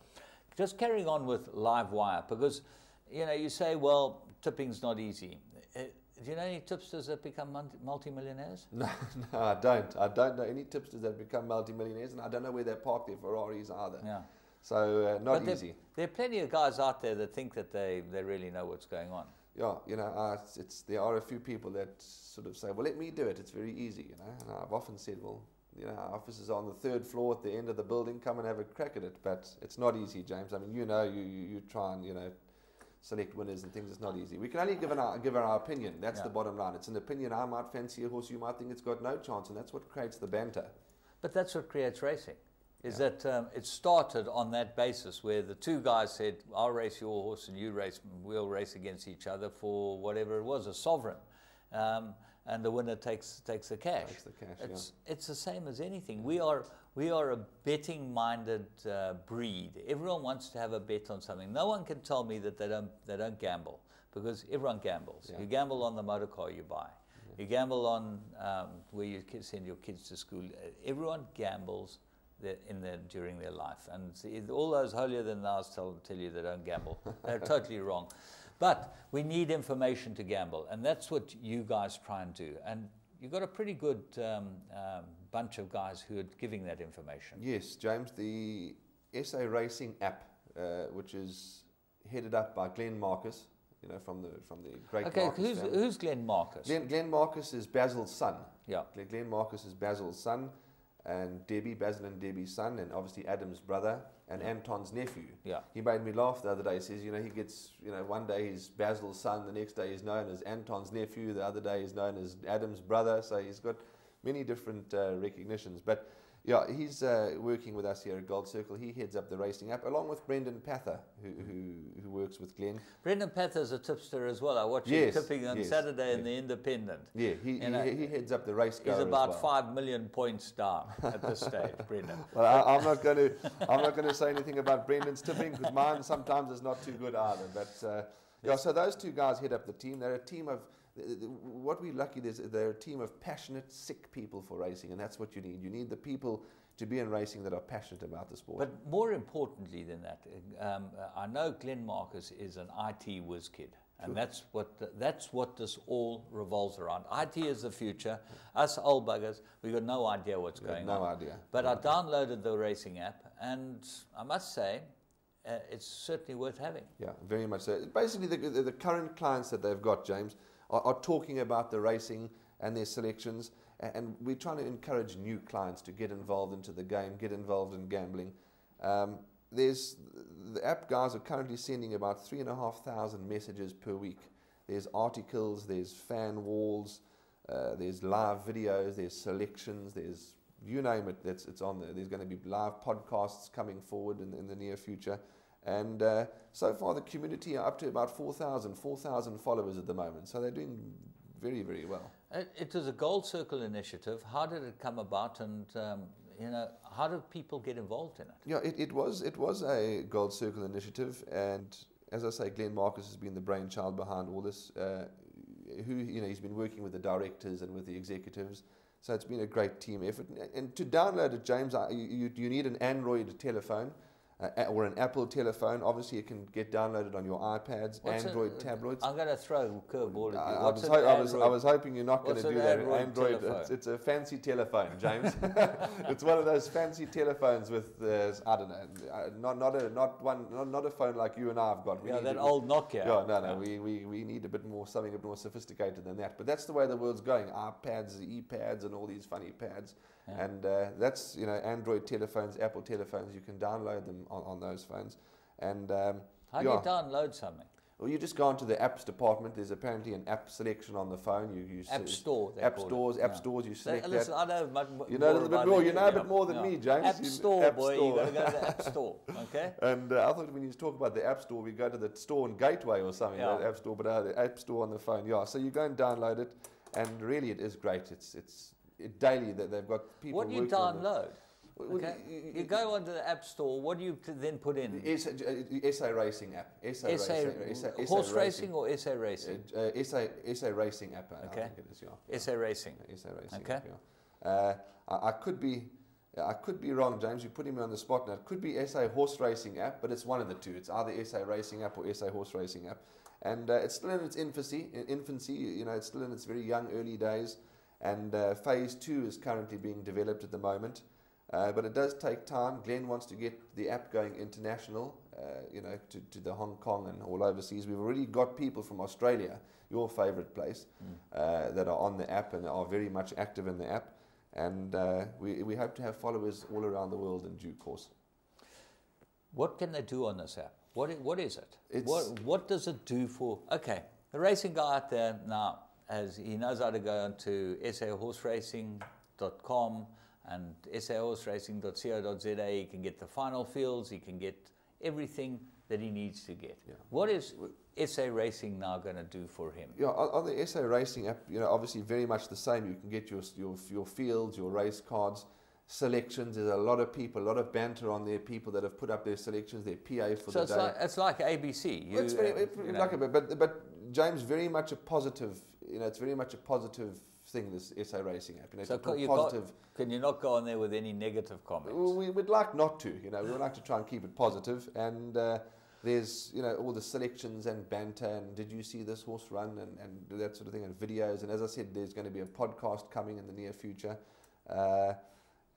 Just carrying on with live wire, because you say, well, tipping's not easy. Do you know any tipsters that become multi-millionaires? No, I don't. I don't know any tipsters that become multi-millionaires, and I don't know where they park their Ferraris either. Yeah. So not easy. There are plenty of guys out there that think that they really know what's going on. Yeah, there are a few people that sort of say, well, let me do it. It's very easy, And I've often said, well, our office is on the 3rd floor at the end of the building. Come and have a crack at it. But it's not easy, James. I mean, you try and, select winners and things. It's not easy. We can only give our opinion. That's the bottom line. It's an opinion. I might fancy a horse, you might think it's got no chance, and that's what creates the banter. But that's what creates racing, is that it started on that basis where the two guys said, I'll race your horse and you race, we'll race against each other for whatever it was, a sovereign. And the winner takes the cash. It's the same as anything. We are a betting-minded breed. Everyone wants to have a bet on something. No one can tell me that they don't gamble, because everyone gambles. You gamble on the motor car you buy. You gamble on where you send your kids to school. Everyone gambles during their life. And see, all those holier-than-thous tell you they don't gamble. They're totally wrong. But we need information to gamble, and that's what you guys try and do. And you've got a pretty good bunch of guys who are giving that information. Yes, James, the SA Racing app, which is headed up by Glenn Marcus, you know, from the great Marcus family. Who's Glenn Marcus? Glenn Marcus is Basil's son. Yeah. Glenn Marcus is Basil's son, and Basil and Debbie's son, and obviously Adam's brother, and Anton's nephew. Yeah. He made me laugh the other day. He says, you know, he gets, you know, one day he's Basil's son, the next day he's known as Anton's nephew, the other day he's known as Adam's brother. So he's got many different recognitions. But yeah, he's working with us here at Gold Circle. He heads up the racing app, along with Brendan Pather, who works with Glenn. Brendan Pather's a tipster as well. I watched him tipping on Saturday in the Independent. Yeah, he heads up the race. He's about 5 million points down at this stage, Brendan. Well, I'm not going to say anything about Brendan's tipping, because mine sometimes is not too good either. But yeah, so those two guys head up the team. They're a team of. What we're lucky is they're a team of passionate, sick people for racing, and that's what you need. You need the people to be in racing that are passionate about the sport. But more importantly than that, I know Glenn Marcus is an IT whiz kid, and that's what this all revolves around. IT is the future. Us old buggers, we've got no idea what's going on. No idea. But I downloaded the racing app, and I must say, it's certainly worth having. Yeah, very much so. Basically, the current clients that they've got, James, are talking about the racing and their selections, and we're trying to encourage new clients to get involved into the game, get involved in gambling. The app guys are currently sending about 3,500 messages per week. There's articles, there's fan walls, there's live videos, there's selections, there's you name it, it's on there. There's going to be live podcasts coming forward in the near future. And so far the community are up to about 4,000 followers at the moment. So they're doing very, very well. It was a Gold Circle initiative. How did it come about, and you know, how did people get involved in it? Yeah, it was a Gold Circle initiative, and as I say, Glenn Marcus has been the brainchild behind all this. He's been working with the directors and with the executives. So it's been a great team effort. And to download it, James, you need an Android telephone. Or an Apple telephone. Obviously, it can get downloaded on your iPads, Android tablets. I'm going to throw a curveball at you. I was hoping you're not going to do that. Android it's a fancy telephone, James. It's one of those fancy telephones with I don't know, not a phone like you and I have got. That old Nokia. Yeah, no. We need something a bit more sophisticated than that. But that's the way the world's going. iPads, e-pads, and all these funny pads. Yeah. And that's, you know, Android telephones, Apple telephones, you can download them on those phones. And how do you download something? Well, you just go into the apps department. There's apparently an app selection on the phone. You app store. App stores. You select listen, that. I know you know a little bit more. You know a bit more than me, James. App store, boy. You got to go to the app store. Okay. And I thought when you talk about the app store, we go to the store and gateway or something. Yeah. The app store, but the app store on the phone. Yeah. So you go and download it, and really it is great. It's daily that they've got people. What do you download? Okay. You go onto the app store. What do you then put in? SA Racing app. Horse racing or SA Racing? SA Racing app. Okay. I think it is, yeah. SA Racing. SA Racing. Okay. App, yeah. I could be wrong, James. You're putting me on the spot now. It could be SA Horse Racing app, but it's one of the two. It's either SA Racing app or SA Horse Racing app, and it's still in its infancy. You know, it's still in its very young, early days. And phase 2 is currently being developed at the moment, but it does take time. Glenn wants to get the app going international, you know, to the Hong Kong and all overseas. We've already got people from Australia, your favourite place, that are on the app and are very much active in the app. And we hope to have followers all around the world in due course. What can they do on this app? What is it? It's What does it do for? Okay, the racing guy out there now, as he knows how to go onto saHorseRacing.com and saHorseRacing.co.za. He can get the final fields. He can get everything that he needs to get. Yeah. What is SA Racing now going to do for him? Yeah, on the SA Racing app, obviously very much the same. You can get your fields, your race cards, selections. There's a lot of people, a lot of banter on there. People that have put up their selections, their PA for the day. It's like ABC. It's but James, very much a positive. It's very much a positive thing. This SA Racing app. So positive. Can you not go on there with any negative comments? We would like not to. We would like to try and keep it positive. And there's all the selections and banter. And did you see this horse run and that sort of thing, and videos. And as I said, there's going to be a podcast coming in the near future.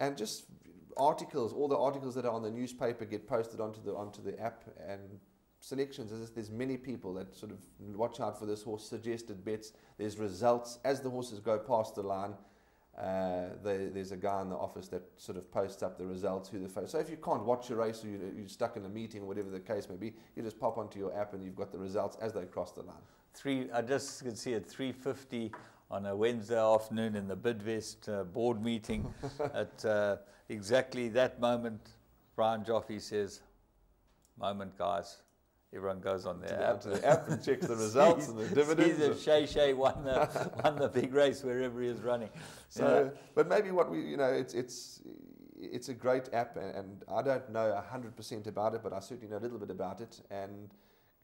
And just articles, all the articles that are on the newspaper get posted onto the app, and selections. There's many people that sort of watch out for this horse, suggested bets. There's results as the horses go past the line. There's a guy in the office that sort of posts up the results, who the favourite. So if you can't watch your race, or you're stuck in a meeting, or whatever the case may be, you just pop onto your app and you've got the results as they cross the line. I just can see at 3:50 on a Wednesday afternoon in the Bidvest board meeting. At exactly that moment, Brian Joffe says, "Moment, guys." Everyone goes on their app. To the app and checks the results and the dividends. Sees if Shay won the big race wherever he is running. So, but maybe what it's a great app, and I don't know 100% about it, but I certainly know a little bit about it. And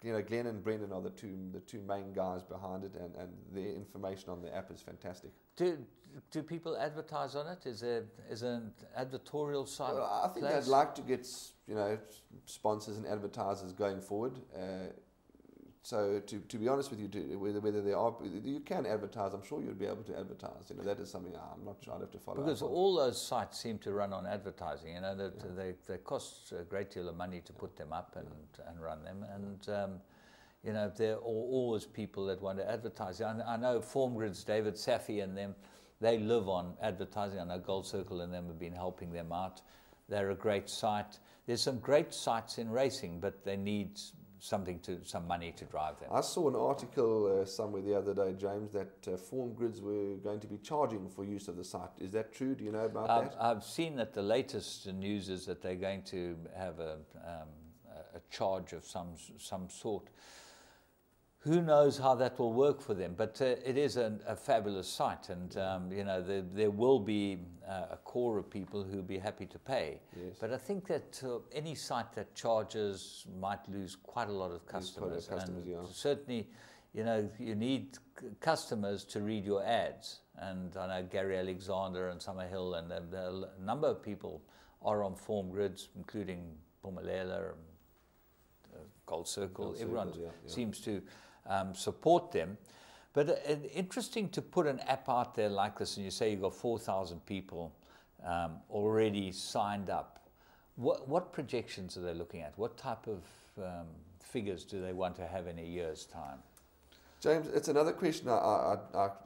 Glenn and Brendan are the two main guys behind it, and their information on the app is fantastic. Do people advertise on it? Is an advertorial side? Well, I think they'd like to get sponsors and advertisers going forward. So to be honest with you, whether they are, you can advertise. I'm sure you'd be able to advertise. That is something I'm not sure I'd have to follow. Because all those sites seem to run on advertising. They cost a great deal of money to put them up and run them. And there are always people that want to advertise. I know FormGrid's David Safi and them. They live on advertising. I know Gold Circle and them have been helping them out. They're a great site. There's some great sites in racing, but they need some money to drive them. I saw an article somewhere the other day, James, that FormGrids were going to be charging for use of the site. Is that true? Do you know about that? I've seen that the latest news is that they're going to have a charge of some sort. Who knows how that will work for them? But it is a fabulous site, and there will be a core of people who will be happy to pay. Yes. But I think that any site that charges might lose quite a lot of customers. Certainly, you need customers to read your ads. And I know Gary Alexander and Summerhill and a number of people are on FormGrids, including Pumalela, Gold Circle. Everyone seems to support them. But interesting to put an app out there like this, and you say you've got 4,000 people already signed up. What projections are they looking at? What type of figures do they want to have in a year's time? James, it's another question.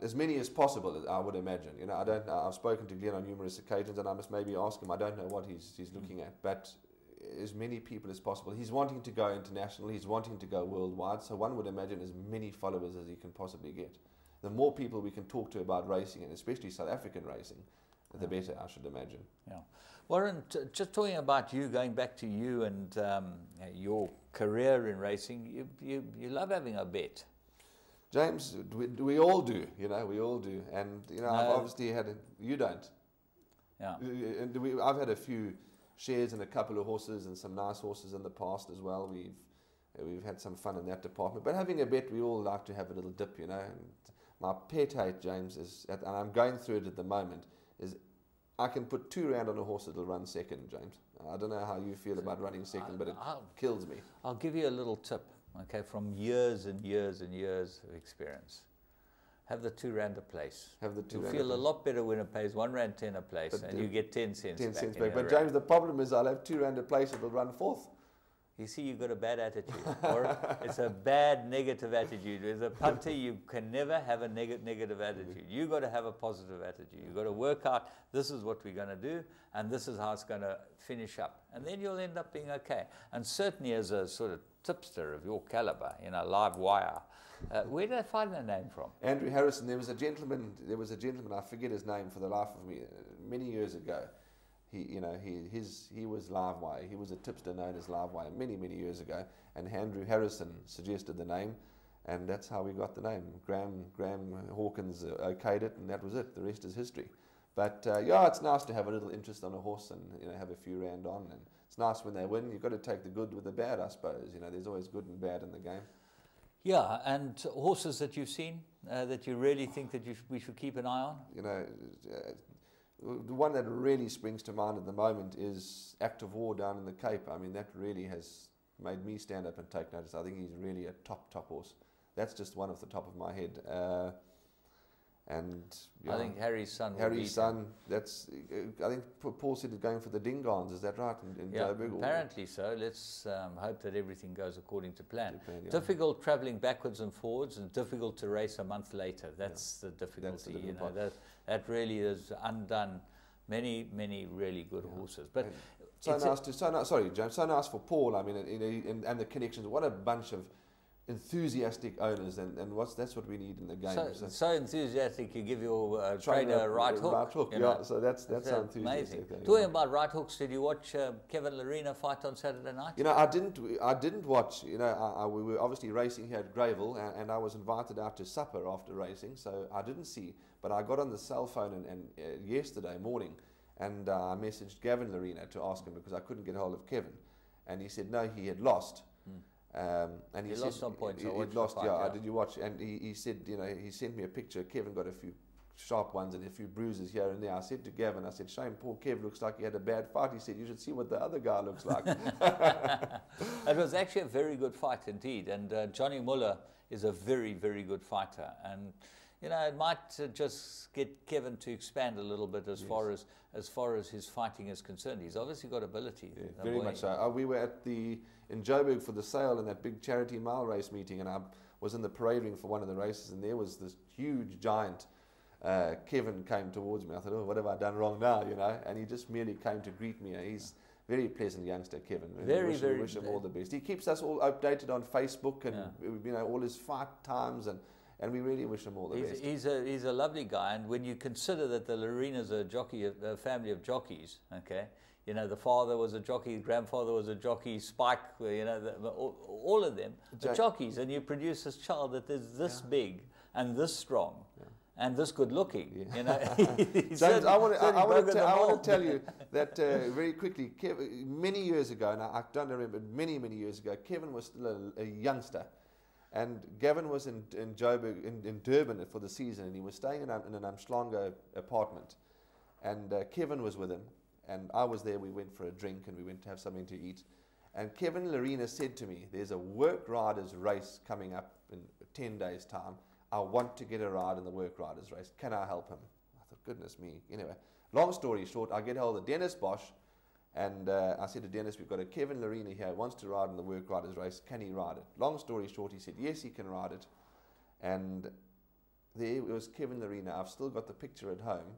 As many as possible, I would imagine. I don't. I've spoken to Glenn on numerous occasions, and I must maybe ask him. I don't know what he's looking at, but as many people as possible. He's wanting to go international. He's wanting to go worldwide. So one would imagine as many followers as he can possibly get. The more people we can talk to about racing, and especially South African racing, the better, I should imagine. Yeah. Warren, just talking about you, going back to you and your career in racing, you love having a bet. James, we all do, we all do. And, I've obviously had you don't. Yeah. And I've had a few shares in a couple of horses and some nice horses in the past as well. We've had some fun in that department. But having a bet, we all like to have a little dip, And my pet hate, James, and I'm going through it at the moment, is I can put £2 on a horse that'll run second, James. I don't know how you feel about running second, but it kills me. I'll give you a little tip, okay, from years and years and years of experience. Have the £2 a place. You'll feel a lot better when it pays R1.10 a place, and you get 10 cents. 10 cents back. But James, the problem is I'll have £2 a place. It'll run fourth. you see you've got a bad attitude, or it's a bad negative attitude. As a punter, you can never have a negative attitude. You've got to have a positive attitude. You've got to work out, this is what we're going to do, and this is how it's going to finish up. And then you'll end up being okay. And certainly as a sort of tipster of your caliber, you know, live wire, where did I find that name from? Andrew Harrison. There was a gentleman, I forget his name for the life of me, many years ago. He was live wire. He was a tipster known as live wire many years ago, and Andrew Harrison suggested the name, and that's how we got the name. Graham Hawkins okayed it, and that was it. The rest is history. But yeah, it's nice to have a little interest on a horse and, you know, have a few rand on, and it's nice when they win. You've got to take the good with the bad, I suppose. You know, there's always good and bad in the game. Yeah, and horses that you've seen that you really think that we should keep an eye on? You know, the one that really springs to mind at the moment is Act of War down in the Cape. I mean, that really has made me stand up and take notice. I think he's really a top horse. That's just one off the top of my head. And yeah, I think Harry's son. Harry's son. That's. I think Paul said he's going for the Dingons. Is that right? In yeah, Joburg, apparently so. Let's hope that everything goes according to plan. Yeah. Difficult travelling backwards and forwards, and difficult to race a month later. That's the difficulty. That's the you know, part. that really has undone many horses. But sorry, James. So nice for Paul. I mean, and the connections. What a bunch of enthusiastic owners, and that's what we need in the game. So enthusiastic, you give your trainer a right hook. Right hook, yeah. Know? So that's so enthusiastic. Amazing. Talking about right hooks, did you watch Kevin Lerena fight on Saturday night? You know, I didn't watch. You know, we were obviously racing here at Greyville, and I was invited out to supper after racing, so I didn't see. But I got on the cell phone and yesterday morning, and I messaged Gavin Lerena to ask him, because I couldn't get hold of Kevin, and he said no, he had lost. And he lost some points. He lost. Yeah, did you watch? And he said, you know, he sent me a picture. Kevin got a few sharp ones and a few bruises here and there. I said to Gavin, I said, shame, poor Kev looks like he had a bad fight. He said, you should see what the other guy looks like. It was actually a very good fight indeed. And Johnny Muller is a very good fighter. And you know, it might just get Kevin to expand a little bit as far as his fighting is concerned. He's obviously got ability. Yeah, very much so. We were in Joburg for the sale in that big charity mile race meeting, and I was in the parade ring for one of the races, and there was this huge giant. Kevin came towards me. I thought, oh, what have I done wrong now? You know, and he just merely came to greet me. He's a very pleasant youngster, Kevin. Very wish him all the best. He keeps us all updated on Facebook and you know, all his fight times, and we really wish him all the best. He's a lovely guy, and when you consider that the Lorenas are a family of jockeys, okay, you know, the father was a jockey, the grandfather was a jockey, Spike, you know, all of them are jockeys, and you produce this child that is this big and this strong. And this good looking, you know. James, I want to tell you that very quickly. Many years ago, and I don't remember, many years ago, Kevin was still a youngster, and Gavin was in Joburg, in Durban for the season, and he was staying in an Umhlanga apartment, and Kevin was with him, and I was there. We went for a drink, and we went to have something to eat, and Kevin Lerena said to me, "There's a work riders race coming up in 10 days' time. I want to get a ride in the work riders race. Can I help him?" I thought, goodness me. Anyway, long story short, I get hold of Dennis Bosch, and I said to Dennis, we've got a Kevin Lerena here, wants to ride in the work riders race. Can he ride it? Long story short, he said, yes, he can ride it. And there was Kevin Lerena. I've still got the picture at home,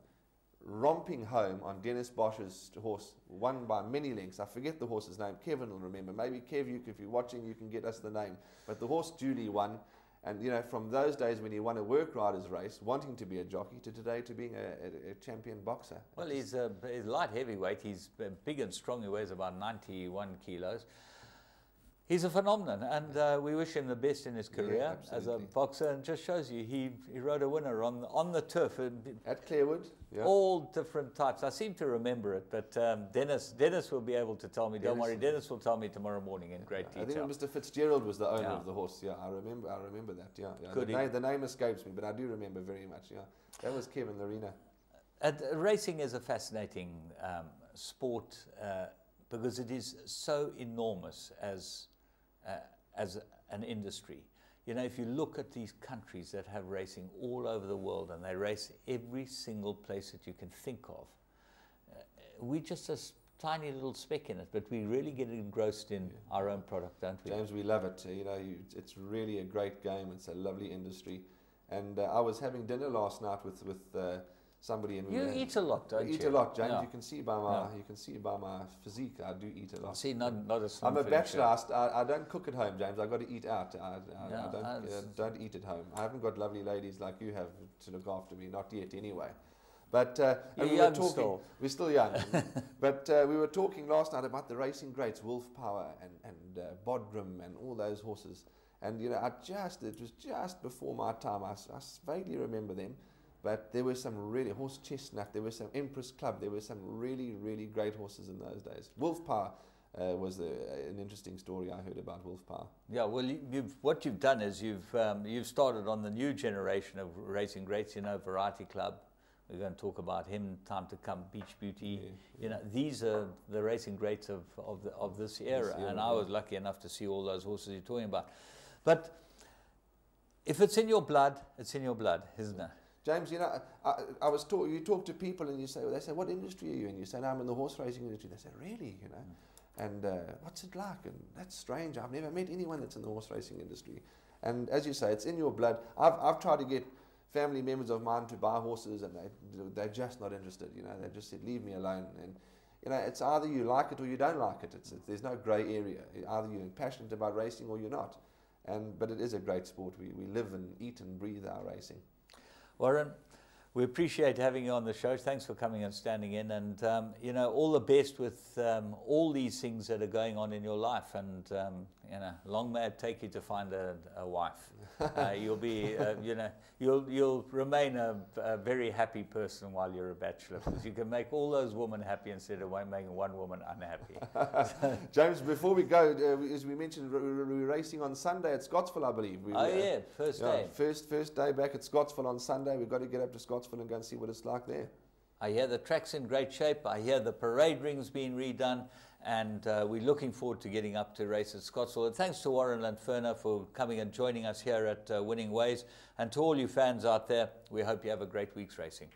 romping home on Dennis Bosch's horse, won by many lengths. I forget the horse's name. Kevin will remember. Maybe Kev, if you're watching, you can get us the name. But the horse duly won. And, you know, from those days when he won a work riders race, wanting to be a jockey, to today to being a champion boxer. Well, he's light heavyweight. He's big and strong. He weighs about 91 kilos. He's a phenomenon, and we wish him the best in his career as a boxer. And just shows you, he rode a winner on the turf. At Clarewood. Yeah. All different types. I seem to remember it, but Dennis will be able to tell me. Don't worry, Dennis will tell me tomorrow morning in great detail. I think Mr. Fitzgerald was the owner of the horse. Yeah, I remember that. Yeah. The name escapes me, but I do remember very much. Yeah, that was Kevin Lerena. Racing is a fascinating sport because it is so enormous as an industry. You know, if you look at these countries that have racing all over the world, and they race every single place that you can think of, we just as tiny little speck in it, but we really get engrossed in our own product, don't we? James, we love it. You know, it's really a great game. It's a lovely industry. And I was having dinner last night with somebody, and you eat a lot, don't you? Eat a lot, James. Yeah. You can see by my physique, I do eat a lot. See, not a I'm a bachelor. I don't cook at home, James. I got to eat out. I don't eat at home. I haven't got lovely ladies like you have to look after me. Not yet, anyway. But and we were talking. Still. We're still young. But we were talking last night about the racing greats, Wolf Power and Bodrum and all those horses. And you know, it was just before my time. I vaguely remember them. But there were some really, Horse Chestnut, there was some Empress Club, there were some really, really great horses in those days. Wolf Power was an interesting story I heard about Wolf Power. Yeah, well, what you've done is you've started on the new generation of racing greats, you know, Variety Club. We're going to talk about him, time to come, Beach Beauty. Yeah, you know, these are the racing greats of this era. And I was lucky enough to see all those horses you're talking about. But if it's in your blood, it's in your blood, isn't it? James, you know, you talk to people and you say, well, they say, what industry are you in? You say, no, I'm in the horse racing industry. They say, really, you know, and what's it like? And that's strange. I've never met anyone that's in the horse racing industry. And as you say, it's in your blood. I've tried to get family members of mine to buy horses, and they're just not interested. You know, they just said, leave me alone. And you know, it's either you like it or you don't like it. There's no grey area. Either you're passionate about racing or you're not. But it is a great sport. We live and eat and breathe our racing. Warren, we appreciate having you on the show. Thanks for coming and standing in, and you know, all the best with all these things that are going on in your life. And you know, long may it take you to find a wife. You'll be, you know, you'll remain a very happy person while you're a bachelor, because you can make all those women happy instead of making one woman unhappy. James, before we go, as we mentioned, we're racing on Sunday at Scottsville, I believe. First day. First day back at Scottsville on Sunday. We've got to get up to Scottsville and go and see what it's like there. I hear the track's in great shape. I hear the parade ring's been redone, and we're looking forward to getting up to race at Scottsville. And thanks to Warren Lanferner for coming and joining us here at Winning Ways. And to all you fans out there, we hope you have a great week's racing.